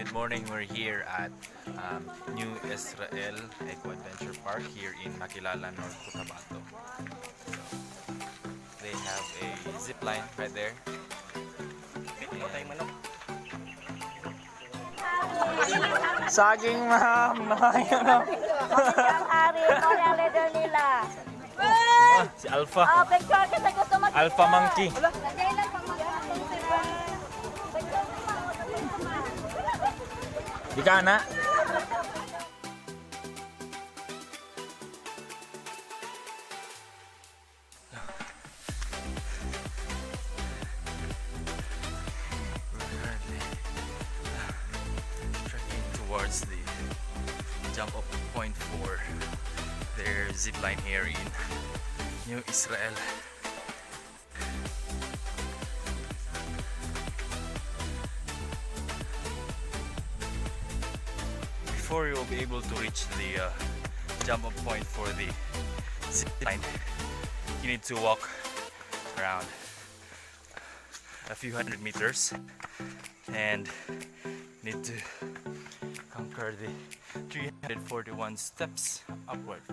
Good morning. We're here at New Israel Eco Adventure Park here in Makilala, North Cotabato. They have a zip line right there. And Saging, ma'am. Nakayano. Ang hari, ito yung leader nila. si Alpha. Picture kita gusto mag-picture. Alpha Monkey. Lagay lang pang mag-picture sila. Di ka na? We're currently trekking towards the jump up point for their zip line here in New Israel. Before you'll be able to reach the jump up point for the zip line, you need to walk around a few hundred meters and need to conquer the 341 steps upward.